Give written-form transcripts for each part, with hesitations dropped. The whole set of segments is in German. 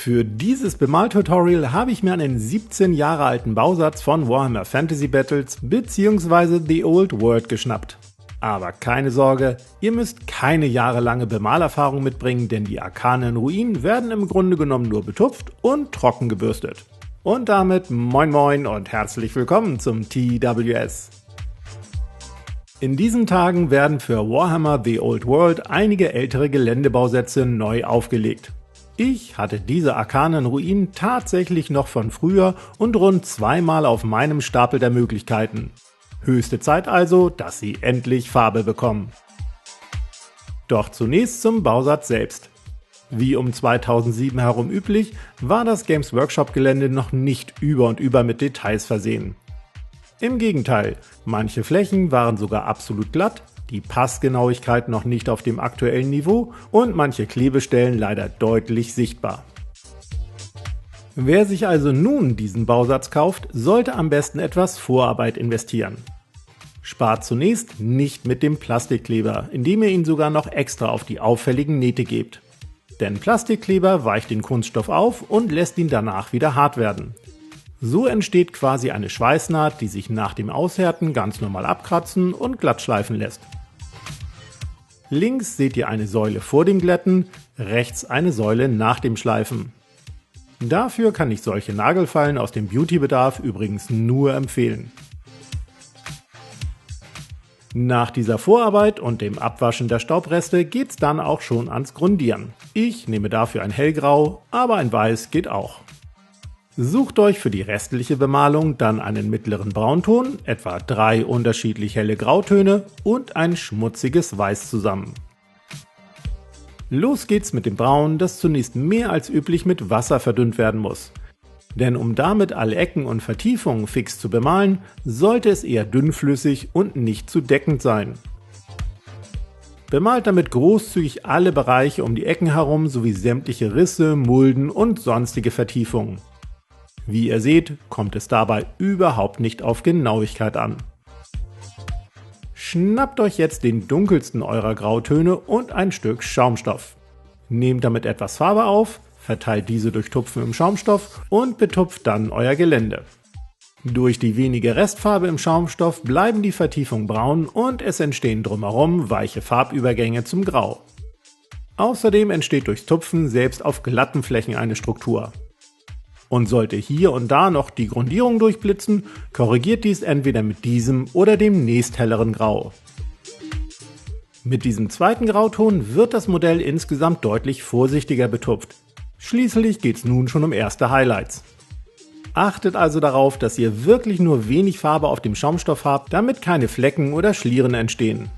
Für dieses Bemaltutorial habe ich mir einen 17 Jahre alten Bausatz von Warhammer Fantasy Battles bzw. The Old World geschnappt. Aber keine Sorge, ihr müsst keine jahrelange Bemalerfahrung mitbringen, denn die arkanen Ruinen werden im Grunde genommen nur betupft und trocken gebürstet. Und damit moin moin und herzlich willkommen zum TWS. In diesen Tagen werden für Warhammer The Old World einige ältere Geländebausätze neu aufgelegt. Ich hatte diese arkanen Ruinen tatsächlich noch von früher und rund zweimal auf meinem Stapel der Möglichkeiten. Höchste Zeit also, dass sie endlich Farbe bekommen. Doch zunächst zum Bausatz selbst. Wie um 2007 herum üblich, war das Games Workshop Gelände noch nicht über und über mit Details versehen. Im Gegenteil, manche Flächen waren sogar absolut glatt, die Passgenauigkeit noch nicht auf dem aktuellen Niveau und manche Klebestellen leider deutlich sichtbar. Wer sich also nun diesen Bausatz kauft, sollte am besten etwas Vorarbeit investieren. Spart zunächst nicht mit dem Plastikkleber, indem ihr ihn sogar noch extra auf die auffälligen Nähte gebt. Denn Plastikkleber weicht den Kunststoff auf und lässt ihn danach wieder hart werden. So entsteht quasi eine Schweißnaht, die sich nach dem Aushärten ganz normal abkratzen und glatt schleifen lässt. Links seht ihr eine Säule vor dem Glätten, rechts eine Säule nach dem Schleifen. Dafür kann ich solche Nagelfallen aus dem Beauty-Bedarf übrigens nur empfehlen. Nach dieser Vorarbeit und dem Abwaschen der Staubreste geht's dann auch schon ans Grundieren. Ich nehme dafür ein Hellgrau, aber ein Weiß geht auch. Sucht euch für die restliche Bemalung dann einen mittleren Braunton, etwa 3 unterschiedlich helle Grautöne und ein schmutziges Weiß zusammen. Los geht's mit dem Braun, das zunächst mehr als üblich mit Wasser verdünnt werden muss. Denn um damit alle Ecken und Vertiefungen fix zu bemalen, sollte es eher dünnflüssig und nicht zu deckend sein. Bemalt damit großzügig alle Bereiche um die Ecken herum sowie sämtliche Risse, Mulden und sonstige Vertiefungen. Wie ihr seht, kommt es dabei überhaupt nicht auf Genauigkeit an. Schnappt euch jetzt den dunkelsten eurer Grautöne und ein Stück Schaumstoff. Nehmt damit etwas Farbe auf, verteilt diese durch Tupfen im Schaumstoff und betupft dann euer Gelände. Durch die wenige Restfarbe im Schaumstoff bleiben die Vertiefungen braun und es entstehen drumherum weiche Farbübergänge zum Grau. Außerdem entsteht durchs Tupfen selbst auf glatten Flächen eine Struktur. Und sollte hier und da noch die Grundierung durchblitzen, korrigiert dies entweder mit diesem oder dem nächsthelleren Grau. Mit diesem zweiten Grauton wird das Modell insgesamt deutlich vorsichtiger betupft. Schließlich geht's nun schon um erste Highlights. Achtet also darauf, dass ihr wirklich nur wenig Farbe auf dem Schaumstoff habt, damit keine Flecken oder Schlieren entstehen.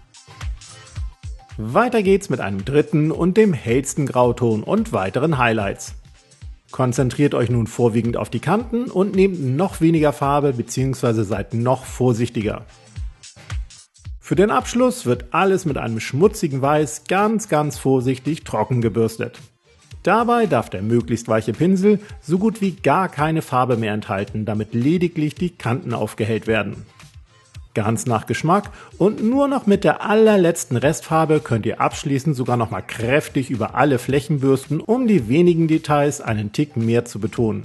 Weiter geht's mit einem dritten und dem hellsten Grauton und weiteren Highlights. Konzentriert euch nun vorwiegend auf die Kanten und nehmt noch weniger Farbe bzw. seid noch vorsichtiger. Für den Abschluss wird alles mit einem schmutzigen Weiß ganz vorsichtig trocken gebürstet. Dabei darf der möglichst weiche Pinsel so gut wie gar keine Farbe mehr enthalten, damit lediglich die Kanten aufgehellt werden. Ganz nach Geschmack und nur noch mit der allerletzten Restfarbe könnt ihr abschließend sogar nochmal kräftig über alle Flächen bürsten, um die wenigen Details einen Tick mehr zu betonen.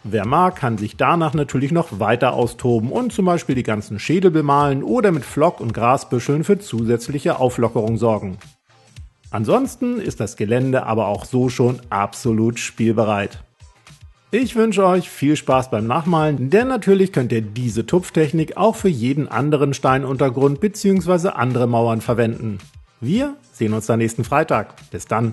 Wer mag, kann sich danach natürlich noch weiter austoben und zum Beispiel die ganzen Schädel bemalen oder mit Flock- und Grasbüscheln für zusätzliche Auflockerung sorgen. Ansonsten ist das Gelände aber auch so schon absolut spielbereit. Ich wünsche euch viel Spaß beim Nachmalen, denn natürlich könnt ihr diese Tupftechnik auch für jeden anderen Steinuntergrund bzw. andere Mauern verwenden. Wir sehen uns dann nächsten Freitag. Bis dann!